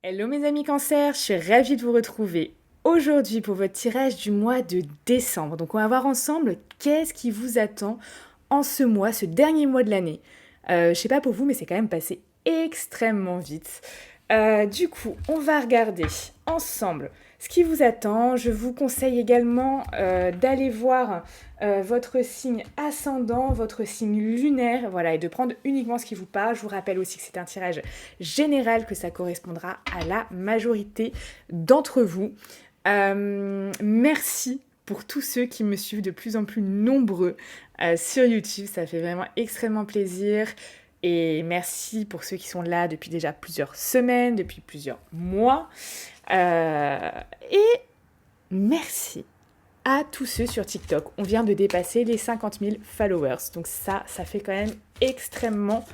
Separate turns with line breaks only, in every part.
Hello mes amis cancer, je suis ravie de vous retrouver aujourd'hui pour votre tirage du mois de décembre. Donc on va voir ensemble qu'est-ce qui vous attend en ce mois, ce dernier mois de l'année. Je sais pas pour vous mais c'est quand même passé extrêmement vite. Du coup, on va regarder ensemble ce qui vous attend. Je vous conseille également d'aller voir votre signe ascendant, votre signe lunaire, voilà, et de prendre uniquement ce qui vous parle. Je vous rappelle aussi que c'est un tirage général, que ça correspondra à la majorité d'entre vous. Merci pour tous ceux qui me suivent de plus en plus nombreux sur YouTube. Ça fait vraiment extrêmement plaisir. Et merci pour ceux qui sont là depuis déjà plusieurs semaines, depuis plusieurs mois. Euh, et merci à tous ceux sur TikTok. On vient de dépasser les 50 000 followers. Donc ça fait quand même extrêmement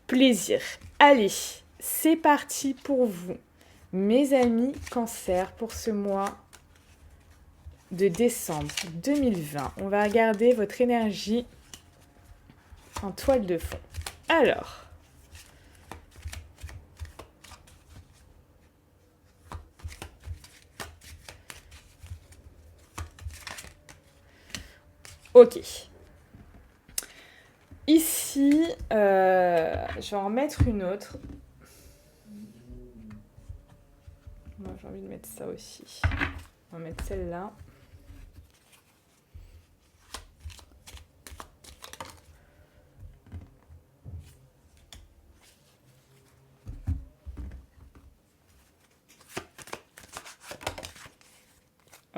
plaisir. Allez, c'est parti pour vous, mes amis cancer, pour ce mois de décembre 2020. On va regarder votre énergie en toile de fond. Alors, ok. Ici, je vais en mettre une autre. Moi, j'ai envie de mettre ça aussi. On va mettre celle-là.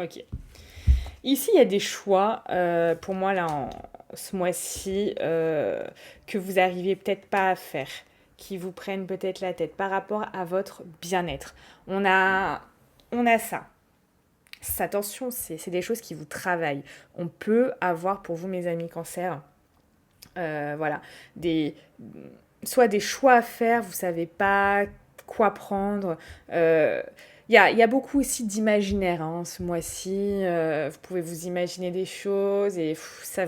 Ok. Ici, il y a des choix, pour moi, là, ce mois-ci, que vous n'arrivez peut-être pas à faire, qui vous prennent peut-être la tête par rapport à votre bien-être. On a ça. Attention, c'est des choses qui vous travaillent. On peut avoir pour vous, mes amis cancer, voilà, soit des choix à faire, vous savez pas quoi prendre. Il y a beaucoup aussi d'imaginaire ce mois-ci. Vous pouvez vous imaginer des choses et ça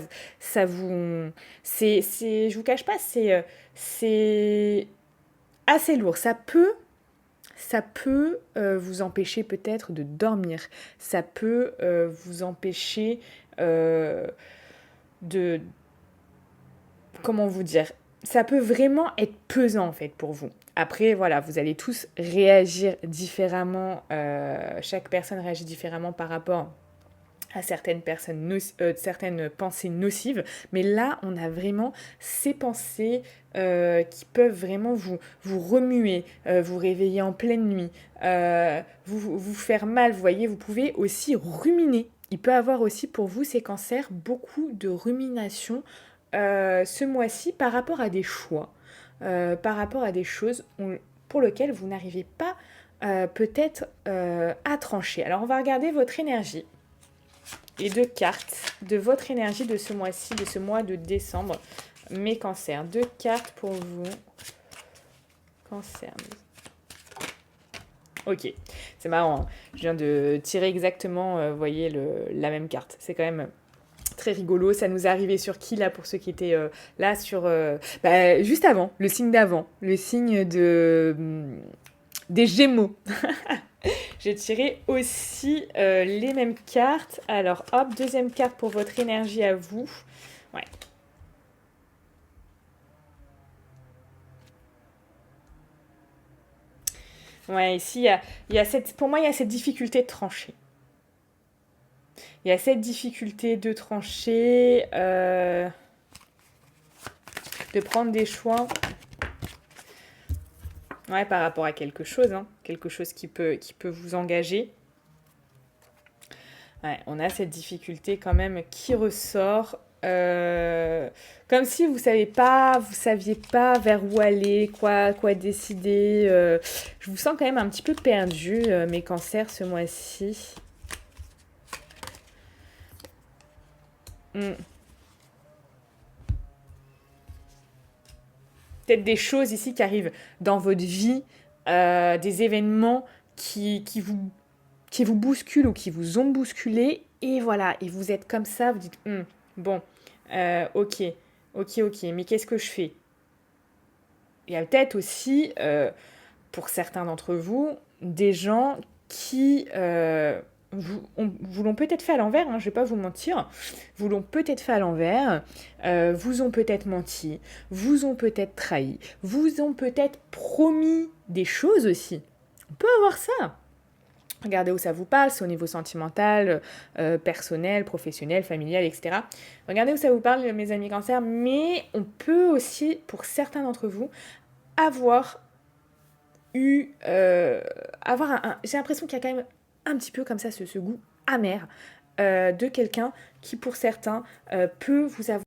vous... je vous cache pas, c'est assez lourd. Ça peut vous empêcher peut-être de dormir. Ça peut vous empêcher de, comment vous dire, ça peut vraiment être pesant en fait pour vous. Après, voilà, vous allez tous réagir différemment. Chaque personne réagit différemment par rapport à certaines pensées nocives. Mais là, on a vraiment ces pensées qui peuvent vraiment vous remuer, vous réveiller en pleine nuit, vous faire mal. Vous voyez, vous pouvez aussi ruminer. Il peut avoir aussi pour vous, ces cancers, beaucoup de rumination ce mois-ci par rapport à des choix, par rapport à des choses pour lesquelles vous n'arrivez pas peut-être à trancher. Alors on va regarder votre énergie. Les deux cartes de votre énergie de ce mois-ci, de ce mois de décembre, mes cancers. Deux cartes pour vous. Cancer. Ok, c'est marrant. Hein. Je viens de tirer exactement, vous voyez, la même carte. C'est quand même très rigolo. Ça nous est arrivé sur qui là pour ceux qui étaient là sur juste avant, le signe d'avant, le signe des Gémeaux. J'ai tiré aussi les mêmes cartes. Alors hop, deuxième carte pour votre énergie à vous. Ouais. Ouais, ici, pour moi, il y a cette difficulté de trancher. Il y a cette difficulté de trancher, de prendre des choix. Ouais, par rapport à quelque chose, hein, quelque chose qui peut vous engager. Ouais, on a cette difficulté quand même qui ressort. Comme si vous saviez pas vers où aller, quoi décider. Je vous sens quand même un petit peu perdu, mes cancers, ce mois-ci. Hmm. Peut-être des choses ici qui arrivent dans votre vie, des événements qui vous bousculent ou qui vous ont bousculé. Et voilà, et vous êtes comme ça, vous dites, bon, ok, ok, mais qu'est-ce que je fais? Il y a peut-être aussi pour certains d'entre vous, des gens qui vous l'ont peut-être fait à l'envers, hein, je ne vais pas vous mentir, vous l'ont peut-être fait à l'envers, vous ont peut-être menti, vous ont peut-être trahi, vous ont peut-être promis des choses aussi. On peut avoir ça. Regardez où ça vous parle, c'est au niveau sentimental, personnel, professionnel, familial, etc. Regardez où ça vous parle, mes amis Cancer, mais on peut aussi, pour certains d'entre vous, avoir j'ai l'impression qu'il y a quand même un petit peu comme ça ce goût amer de quelqu'un qui, pour certains, peut vous avoir.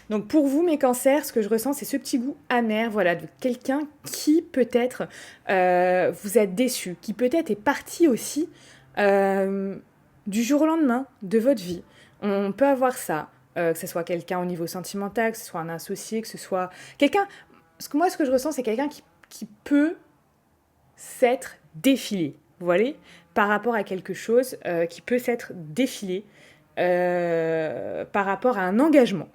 Donc pour vous, mes cancers, ce que je ressens, c'est ce petit goût amer, voilà, de quelqu'un qui peut-être vous a déçu, qui peut-être est parti aussi du jour au lendemain de votre vie. On peut avoir ça, que ce soit quelqu'un au niveau sentimental, que ce soit un associé, que ce soit quelqu'un. Parce que moi, ce que je ressens, c'est quelqu'un qui peut s'être défilé, vous voyez, par rapport à quelque chose qui peut s'être défilé par rapport à un engagement.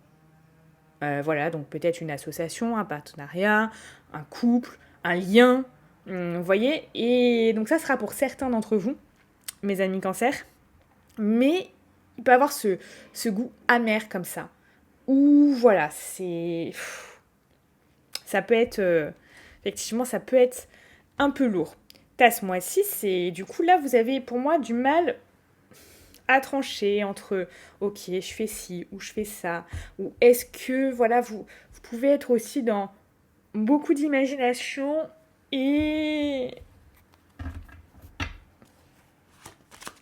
Voilà, donc peut-être une association, un partenariat, un couple, un lien, vous voyez. Et donc ça sera pour certains d'entre vous, mes amis Cancer. Mais il peut avoir ce goût amer comme ça. Ou voilà, ça peut être... effectivement, ça peut être un peu lourd. Ce mois-ci, c'est... Du coup, là, vous avez, pour moi, du mal à trancher entre ok, je fais ci ou je fais ça, ou est-ce que voilà vous pouvez être aussi dans beaucoup d'imagination et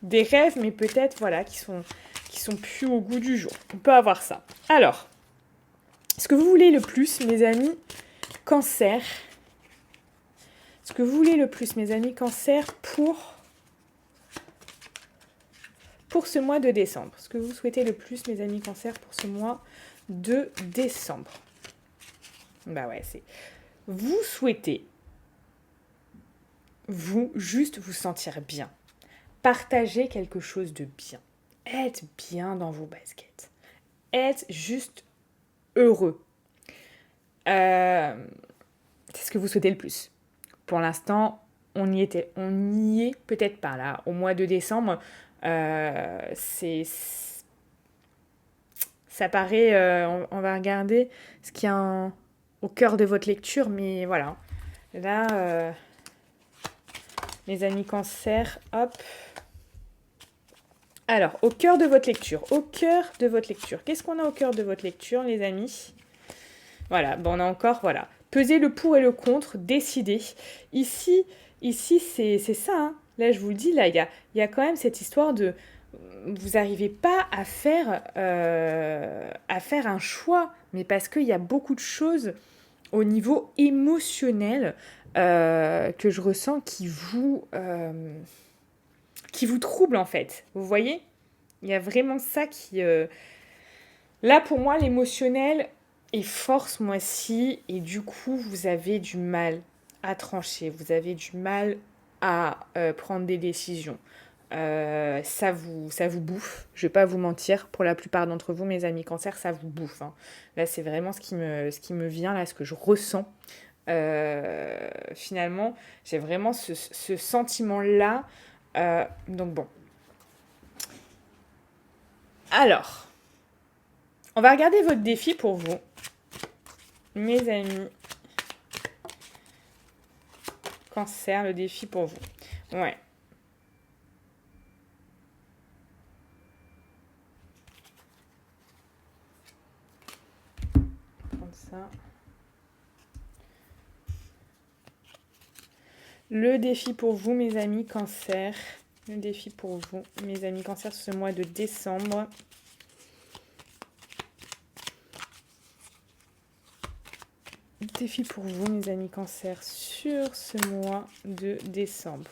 des rêves, mais peut-être voilà qui sont plus au goût du jour. On peut avoir ça. Alors, ce que vous voulez le plus, mes amis Cancer, ce que vous voulez le plus, mes amis Cancer, pour ce mois de décembre. Ce que vous souhaitez le plus, mes amis Cancer, pour ce mois de décembre. Bah ouais, c'est... Vous souhaitez, juste vous sentir bien. Partager quelque chose de bien. Être bien dans vos baskets. Être juste heureux. C'est ce que vous souhaitez le plus. Pour l'instant, on n'y est peut-être pas là. Au mois de décembre, ça paraît, on va regarder ce qu'il y a au cœur de votre lecture, mais voilà. Là, mes amis Cancer, hop. Alors, au cœur de votre lecture, qu'est-ce qu'on a au cœur de votre lecture, les amis? Voilà, bon, on a encore, voilà. Peser le pour et le contre, décider. Ici c'est ça, hein. Là, je vous le dis, là, il y a quand même cette histoire de... Vous n'arrivez pas à faire un choix, mais parce qu'il y a beaucoup de choses au niveau émotionnel que je ressens qui vous troublent, en fait. Vous voyez? Il y a vraiment ça qui... Là, pour moi, l'émotionnel est fort ce mois-ci, et du coup, vous avez du mal à trancher, vous avez du mal à prendre des décisions. Ça vous bouffe, je vais pas vous mentir, pour la plupart d'entre vous, mes amis Cancer, ça vous bouffe, hein. Là, c'est vraiment ce qui me vient, là, ce que je ressens. Finalement, j'ai vraiment ce sentiment-là. Donc bon. Alors, on va regarder votre défi pour vous, mes amis Cancer, le défi pour vous. Ouais. Prendre ça. Le défi pour vous, mes amis Cancer. Le défi pour vous, mes amis Cancer, ce mois de décembre. Défi pour vous, mes amis Cancer, sur ce mois de décembre.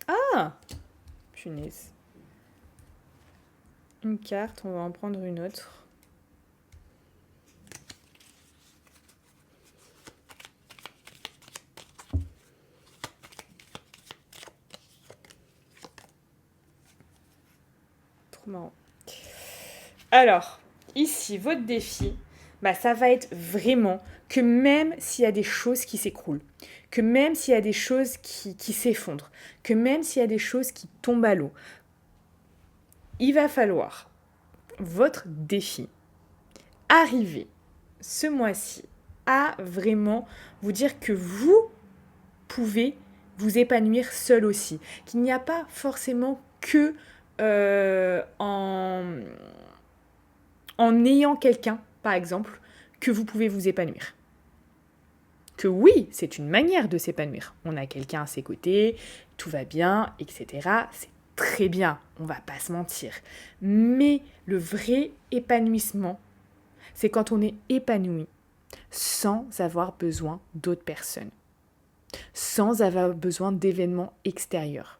Ah! Punaise. Une carte, on va en prendre une autre. Trop marrant. Alors, ici, votre défi, bah, ça va être vraiment que même s'il y a des choses qui s'écroulent, que même s'il y a des choses qui s'effondrent, que même s'il y a des choses qui tombent à l'eau, il va falloir, votre défi, arriver ce mois-ci à vraiment vous dire que vous pouvez vous épanouir seul aussi, qu'il n'y a pas forcément que en ayant quelqu'un, par exemple, que vous pouvez vous épanouir. Que oui, c'est une manière de s'épanouir. On a quelqu'un à ses côtés, tout va bien, etc. C'est très bien, on va pas se mentir. Mais le vrai épanouissement, c'est quand on est épanoui sans avoir besoin d'autres personnes, sans avoir besoin d'événements extérieurs.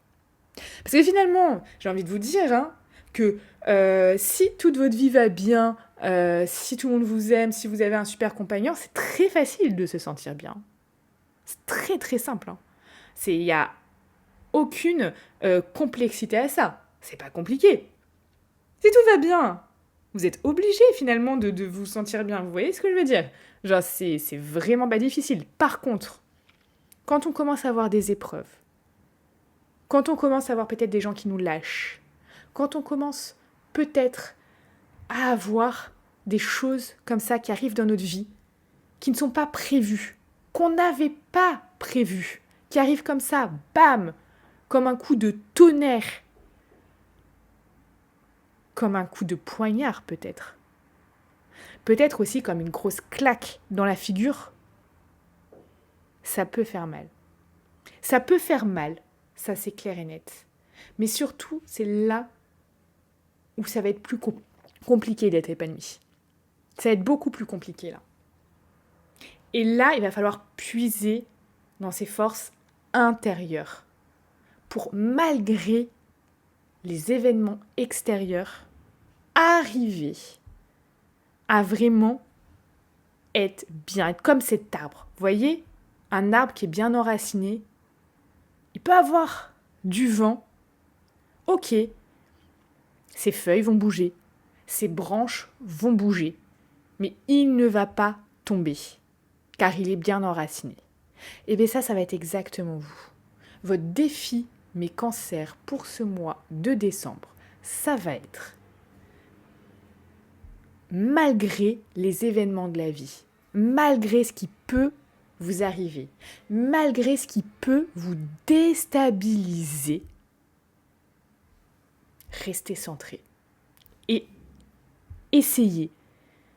Parce que finalement, j'ai envie de vous dire que si toute votre vie va bien, si tout le monde vous aime, si vous avez un super compagnon, c'est très facile de se sentir bien. C'est très très simple. Il n'y a aucune complexité à ça. C'est pas compliqué. Si tout va bien, vous êtes obligé finalement de vous sentir bien. Vous voyez ce que je veux dire? Genre, c'est vraiment pas difficile. Par contre, quand on commence à avoir des épreuves, quand on commence à avoir peut-être des gens qui nous lâchent, quand on commence peut-être à avoir des choses comme ça qui arrivent dans notre vie, qui ne sont pas prévues, qu'on n'avait pas prévues, qui arrivent comme ça, bam, comme un coup de tonnerre, comme un coup de poignard peut-être. Peut-être aussi comme une grosse claque dans la figure. Ça peut faire mal. Ça peut faire mal, ça c'est clair et net. Mais surtout, c'est là où ça va être plus compliqué d'être épanoui. Ça va être beaucoup plus compliqué là. Et là, il va falloir puiser dans ses forces intérieures pour, malgré les événements extérieurs, arriver à vraiment être bien, être comme cet arbre. Vous voyez, un arbre qui est bien enraciné, il peut avoir du vent. Ok, ses feuilles vont bouger, ses branches vont bouger, mais il ne va pas tomber, car il est bien enraciné. Et bien ça va être exactement vous. Votre défi, mes cancers, pour ce mois de décembre, ça va être, malgré les événements de la vie, malgré ce qui peut vous arriver, malgré ce qui peut vous déstabiliser, restez centré et essayez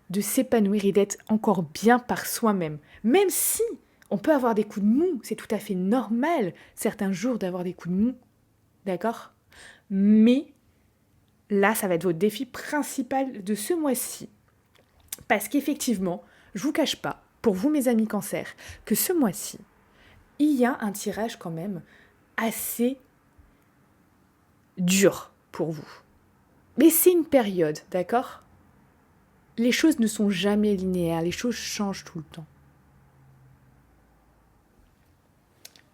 de s'épanouir et d'être encore bien par soi-même. Même si on peut avoir des coups de mou, c'est tout à fait normal certains jours d'avoir des coups de mou, d'accord? Mais là, ça va être votre défi principal de ce mois-ci. Parce qu'effectivement, je vous cache pas, pour vous mes amis cancer, que ce mois-ci, il y a un tirage quand même assez dur pour vous. Mais c'est une période, d'accord? Les choses ne sont jamais linéaires, les choses changent tout le temps.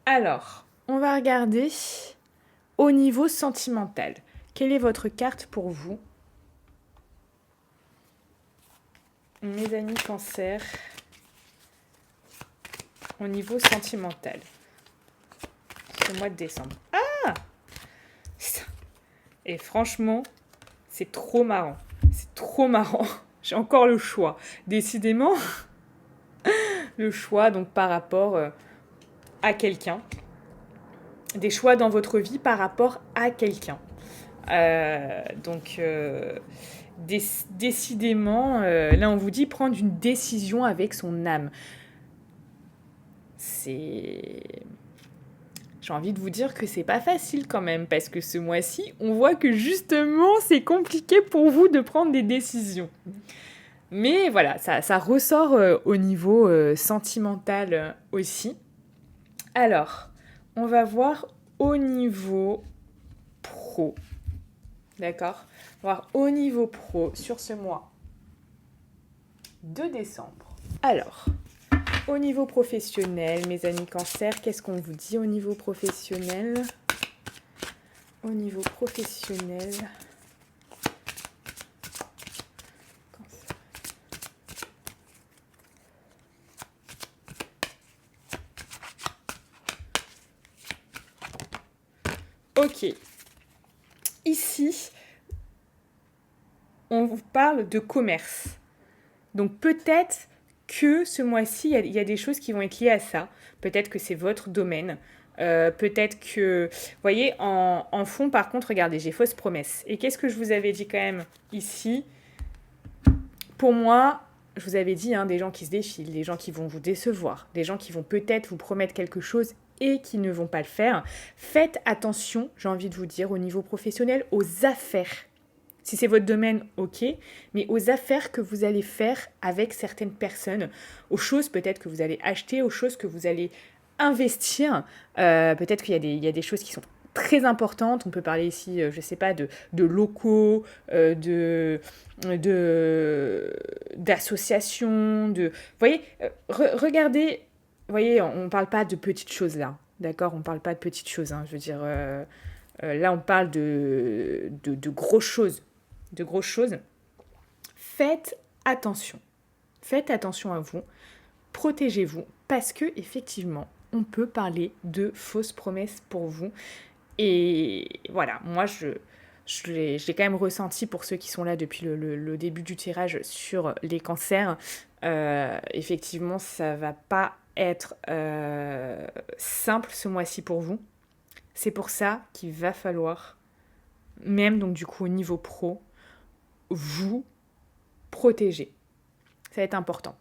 Alors, on va regarder au niveau sentimental. Quelle est votre carte pour vous? Mes amis cancer, au niveau sentimental, ce mois de décembre. Ah! Et franchement, c'est trop marrant. C'est trop marrant. J'ai encore le choix. Décidément, le choix donc par rapport à quelqu'un. Des choix dans votre vie par rapport à quelqu'un. Décidément, là on vous dit prendre une décision avec son âme. J'ai envie de vous dire que c'est pas facile quand même, parce que ce mois-ci, on voit que justement, c'est compliqué pour vous de prendre des décisions. Mais voilà, ça ressort au niveau sentimental aussi. Alors, on va voir au niveau pro. D'accord? On va voir au niveau pro sur ce mois de décembre. Alors, au niveau professionnel, mes amis cancer, qu'est-ce qu'on vous dit au niveau professionnel? Au niveau professionnel... Ok. Ici, on vous parle de commerce. Donc peut-être que ce mois-ci, il y a des choses qui vont être liées à ça. Peut-être que c'est votre domaine. Peut-être que... Vous voyez, en fond, par contre, regardez, j'ai fausse promesse. Et qu'est-ce que je vous avais dit quand même ici? Pour moi, je vous avais dit, des gens qui se défilent, des gens qui vont vous décevoir, des gens qui vont peut-être vous promettre quelque chose et qui ne vont pas le faire. Faites attention, j'ai envie de vous dire, au niveau professionnel, aux affaires. Si c'est votre domaine, ok, mais aux affaires que vous allez faire avec certaines personnes, aux choses peut-être que vous allez acheter, aux choses que vous allez investir. Peut-être qu'il y a des choses qui sont très importantes. On peut parler ici, je ne sais pas, de locaux, d'associations, Vous voyez, regardez, vous voyez, on ne parle pas de petites choses là, d'accord? On ne parle pas de petites choses, je veux dire, là on parle de grosses choses, de grosses choses. Faites attention à vous, protégez-vous, parce que effectivement, on peut parler de fausses promesses pour vous. Et voilà, moi je l'ai quand même ressenti pour ceux qui sont là depuis le début du tirage sur les cancers. Effectivement, ça va pas être simple ce mois-ci pour vous. C'est pour ça qu'il va falloir, même donc du coup au niveau pro, vous protéger. Ça va être important.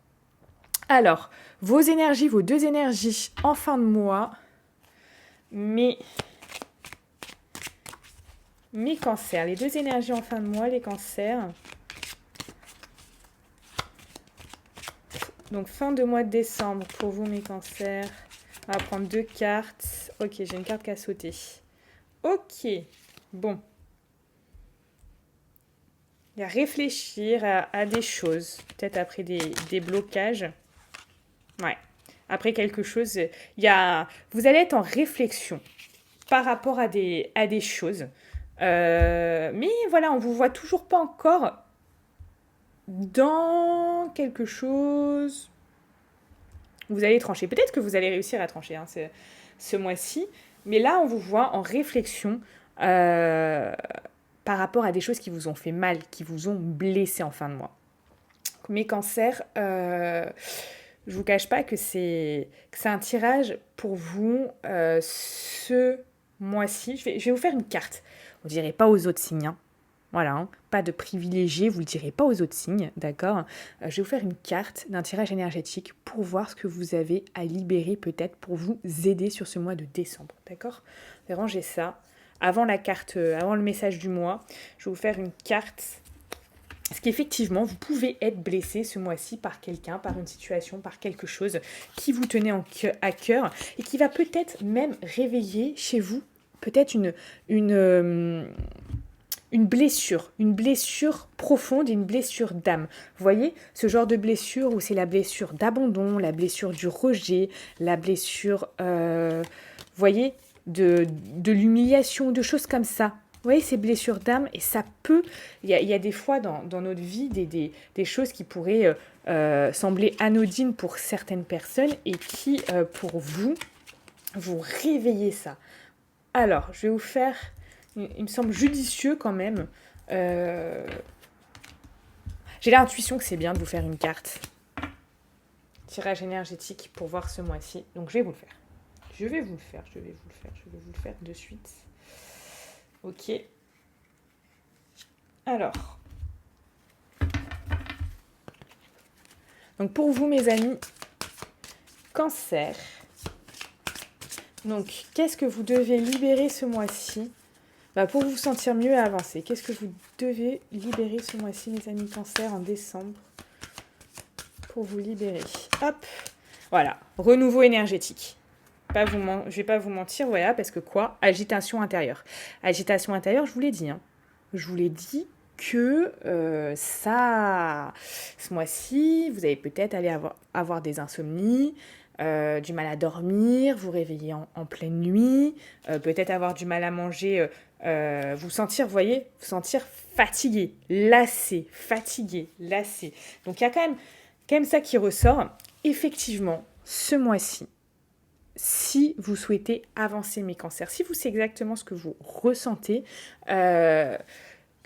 Alors, vos énergies, vos deux énergies en fin de mois, mes cancers, les deux énergies en fin de mois, les cancers. Donc fin de mois de décembre pour vous mes cancers. On va prendre 2 cartes. Ok, j'ai une carte qui a sauté. Ok, bon. Il y a réfléchir à des choses. Peut-être après des blocages. Ouais. Après quelque chose, vous allez être en réflexion par rapport à des choses. Mais voilà, on vous voit toujours pas encore dans quelque chose. Vous allez trancher. Peut-être que vous allez réussir à trancher ce mois-ci. Mais là, on vous voit en réflexion par rapport à des choses qui vous ont fait mal, qui vous ont blessé en fin de mois. Mes cancers, je vous cache pas que c'est un tirage pour vous ce mois-ci. Je vais vous faire une carte. On ne dirait pas aux autres signes. Voilà, pas de privilégié, vous ne le direz pas aux autres signes, d'accord? Je vais vous faire une carte d'un tirage énergétique pour voir ce que vous avez à libérer peut-être pour vous aider sur ce mois de décembre, d'accord? Je vais ranger ça. Avant le message du mois, je vais vous faire une carte. Parce qu'effectivement, vous pouvez être blessé ce mois-ci par quelqu'un, par une situation, par quelque chose qui vous tenait à cœur et qui va peut-être même réveiller chez vous peut-être une blessure profonde et une blessure d'âme. Vous voyez, ce genre de blessure où c'est la blessure d'abandon, la blessure du rejet, la blessure, vous voyez, de l'humiliation, de choses comme ça. Vous voyez, ces blessures d'âme, et ça peut... Il y a des fois dans notre vie des choses qui pourraient sembler anodines pour certaines personnes et qui, pour vous réveillez ça. Alors, je vais vous faire... Il me semble judicieux quand même. J'ai l'intuition que c'est bien de vous faire une carte. Tirage énergétique pour voir ce mois-ci. Donc je vais vous le faire. Je vais vous le faire de suite. Ok. Alors. Donc pour vous mes amis, Cancer. Donc qu'est-ce que vous devez libérer ce mois-ci ? Pour vous sentir mieux et avancer, qu'est-ce que vous devez libérer ce mois-ci, mes amis Cancer, en décembre, pour vous libérer? Hop, voilà, renouveau énergétique. Je vais pas vous mentir, voilà, parce que quoi? Agitation intérieure. Agitation intérieure, je vous l'ai dit. Je vous l'ai dit que ce mois-ci, vous allez peut-être aller avoir des insomnies, du mal à dormir, vous réveiller en pleine nuit, peut-être avoir du mal à manger, vous sentir fatigué, lassé. Donc il y a quand même ça qui ressort. Effectivement, ce mois-ci, si vous souhaitez avancer mes cancers, si vous c'est exactement ce que vous ressentez, euh,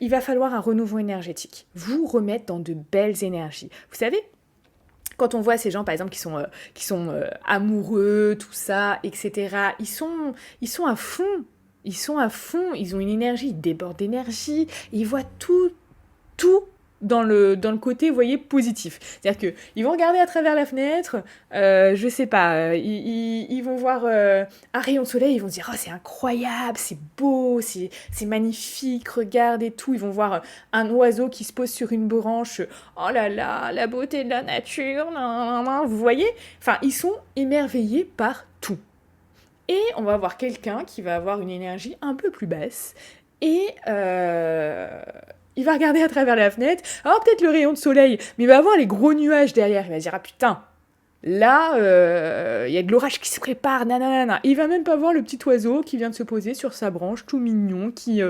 il va falloir un renouveau énergétique. Vous remettre dans de belles énergies. Vous savez, quand on voit ces gens, par exemple, qui sont amoureux, tout ça, etc., ils sont à fond. Ils sont à fond, ils ont une énergie, ils débordent d'énergie, ils voient tout dans le côté, vous voyez, positif. C'est-à-dire qu'ils vont regarder à travers la fenêtre, je sais pas, ils vont voir un rayon de soleil, ils vont se dire, oh c'est incroyable, c'est beau, c'est magnifique, regarde et tout. Ils vont voir un oiseau qui se pose sur une branche, oh là là, la beauté de la nature, nan, nan, nan, vous voyez. Enfin, ils sont émerveillés par tout. Et on va voir quelqu'un qui va avoir une énergie un peu plus basse et il va regarder à travers la fenêtre, alors peut-être le rayon de soleil, mais il va avoir les gros nuages derrière, il va se dire ah putain, là il y a de l'orage qui se prépare, nanana. Il va même pas voir le petit oiseau qui vient de se poser sur sa branche, tout mignon, qui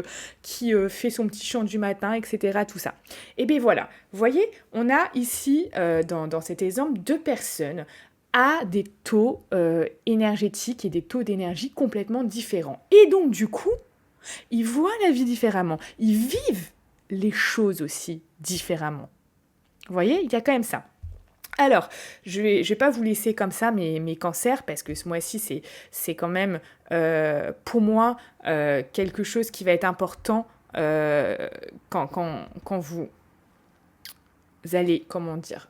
fait son petit chant du matin, etc. Tout ça. Et bien voilà, vous voyez, on a ici dans cet exemple deux personnes à des taux énergétiques et des taux d'énergie complètement différents. Et donc, du coup, ils voient la vie différemment. Ils vivent les choses aussi différemment. Vous voyez, il y a quand même ça. Alors, je vais pas vous laisser comme ça mes cancers, parce que ce mois-ci, c'est quand même, pour moi, quelque chose qui va être important quand vous allez, comment dire,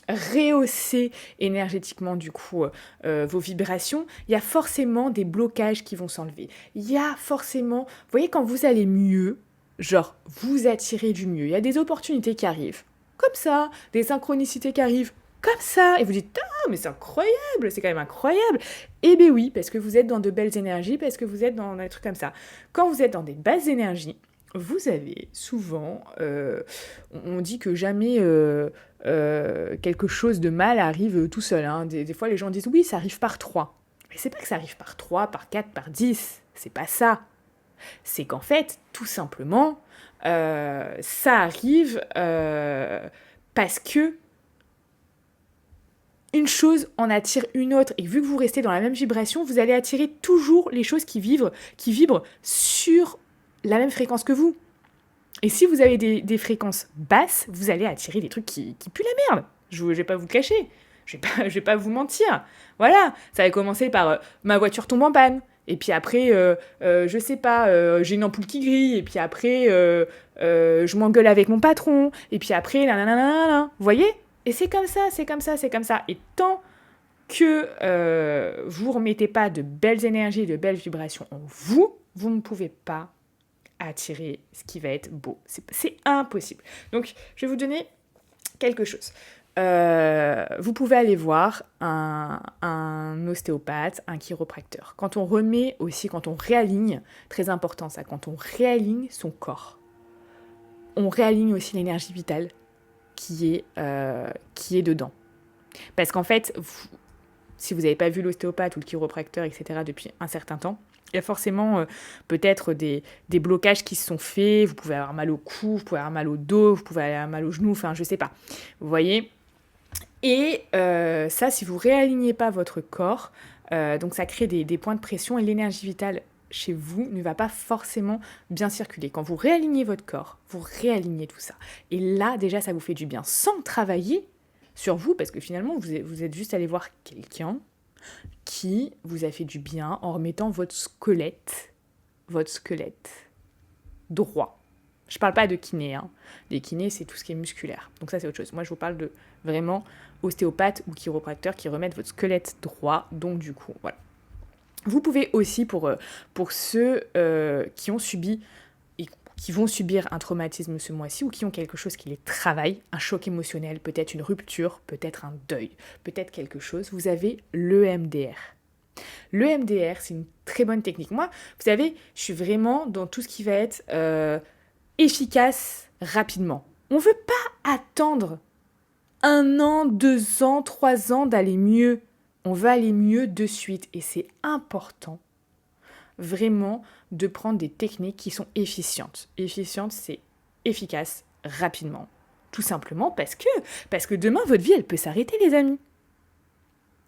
rehausser énergétiquement du coup vos vibrations, il y a forcément des blocages qui vont s'enlever. Il y a forcément, vous voyez, quand vous allez mieux, genre vous attirez du mieux. Il y a des opportunités qui arrivent comme ça, des synchronicités qui arrivent comme ça, et vous dites ah mais c'est incroyable, c'est quand même incroyable. Eh bien oui, parce que vous êtes dans de belles énergies, parce que vous êtes dans des trucs comme ça. Quand vous êtes dans des basses énergies, vous avez souvent, on dit que jamais quelque chose de mal arrive tout seul. Hein. Des fois, les gens disent oui, ça arrive par 3. Mais c'est pas que ça arrive par 3, par 4, par 10. C'est pas ça. C'est qu'en fait, tout simplement, ça arrive parce que une chose en attire une autre. Et vu que vous restez dans la même vibration, vous allez attirer toujours les choses qui vibrent sur la même fréquence que vous. Et si vous avez des fréquences basses, vous allez attirer des trucs qui puent la merde. Je vais pas vous le cacher. Je vais pas vous mentir. Voilà, ça va commencer par ma voiture tombe en panne. Et puis après, je sais pas, j'ai une ampoule qui grille. Et puis après, je m'engueule avec mon patron. Et puis après, nanana. Vous voyez ? Et c'est comme ça, c'est comme ça, c'est comme ça. Et tant que vous remettez pas de belles énergies, de belles vibrations en vous, vous ne pouvez pas attirer ce qui va être beau. C'est impossible. Donc, je vais vous donner quelque chose. Vous pouvez aller voir un ostéopathe, un chiropracteur. Quand on remet aussi, quand on réaligne, très important ça, quand on réaligne son corps, on réaligne aussi l'énergie vitale qui est dedans. Parce qu'en fait, si vous n'avez pas vu l'ostéopathe ou le chiropracteur, etc., depuis un certain temps, il y a forcément peut-être des blocages qui se sont faits. Vous pouvez avoir mal au cou, vous pouvez avoir mal au dos, vous pouvez avoir mal aux genoux, enfin, je sais pas. Vous voyez ? Et ça, si vous réalignez pas votre corps, donc ça crée des points de pression et l'énergie vitale chez vous ne va pas forcément bien circuler. Quand vous réalignez votre corps, vous réalignez tout ça. Et là, déjà, ça vous fait du bien sans travailler sur vous, parce que finalement, vous êtes juste allé voir quelqu'un qui vous a fait du bien en remettant votre squelette droit. Je parle pas de kiné, hein. Les kinés, c'est tout ce qui est musculaire. Donc ça, c'est autre chose. Moi, je vous parle de vraiment ostéopathe ou chiropracteur qui remettent votre squelette droit. Donc du coup, voilà. Vous pouvez aussi, pour ceux qui ont subi et qui vont subir un traumatisme ce mois-ci ou qui ont quelque chose qui les travaille, un choc émotionnel, peut-être une rupture, peut-être un deuil, peut-être quelque chose, vous avez l'EMDR. L'EMDR, c'est une très bonne technique. Moi, vous savez, je suis vraiment dans tout ce qui va être efficace rapidement. On ne veut pas attendre 1 an, 2 ans, 3 ans d'aller mieux. On veut aller mieux de suite. Et c'est important, vraiment, de prendre des techniques qui sont efficientes. Efficiente, c'est efficace rapidement. Tout simplement parce que demain, votre vie, elle peut s'arrêter, les amis.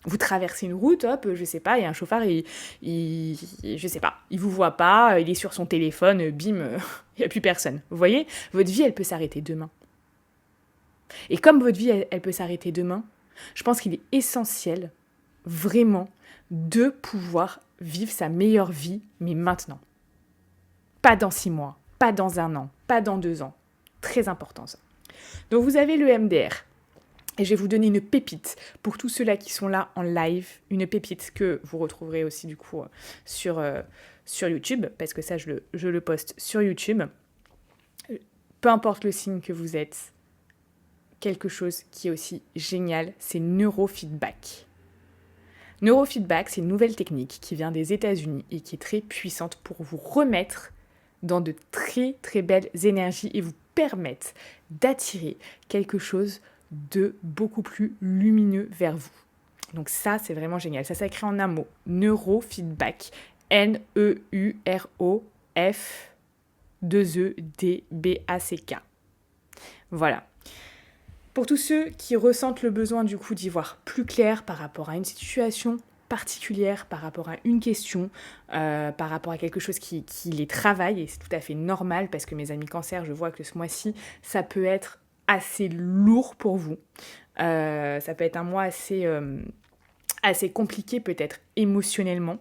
Vous traversez une route, hop, je sais pas, il y a un chauffard, je sais pas, il vous voit pas, il est sur son téléphone, bim, il n'y a plus personne. Vous voyez, votre vie, elle peut s'arrêter demain. Et comme votre vie, elle peut s'arrêter demain, je pense qu'il est essentiel, vraiment, de pouvoir vivre sa meilleure vie, mais maintenant. Pas dans 6 mois, pas dans 1 an, pas dans 2 ans. Très important ça. Donc vous avez le MDR. Et je vais vous donner une pépite pour tous ceux-là qui sont là en live, une pépite que vous retrouverez aussi du coup sur YouTube, parce que ça je le poste sur YouTube. Peu importe le signe que vous êtes, quelque chose qui est aussi génial, c'est neurofeedback. Neurofeedback, c'est une nouvelle technique qui vient des États-Unis et qui est très puissante pour vous remettre dans de très très belles énergies et vous permettre d'attirer quelque chose de beaucoup plus lumineux vers vous. Donc ça, c'est vraiment génial. Ça s'écrit en un mot. Neurofeedback. Neurofeedback. Voilà. Pour tous ceux qui ressentent le besoin du coup d'y voir plus clair par rapport à une situation particulière, par rapport à une question, par rapport à quelque chose qui les travaille, et c'est tout à fait normal parce que mes amis cancer, je vois que ce mois-ci, ça peut être assez lourd pour vous. Ça peut être un mois assez compliqué peut-être émotionnellement.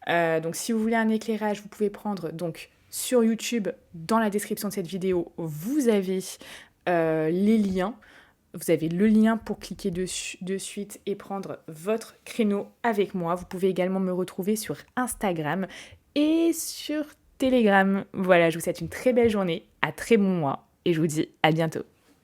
Donc si vous voulez un éclairage, vous pouvez prendre donc sur YouTube, dans la description de cette vidéo, vous avez les liens. Vous avez le lien pour cliquer dessus de suite et prendre votre créneau avec moi. Vous pouvez également me retrouver sur Instagram et sur Telegram. Voilà, je vous souhaite une très belle journée, à très bon mois et je vous dis à bientôt.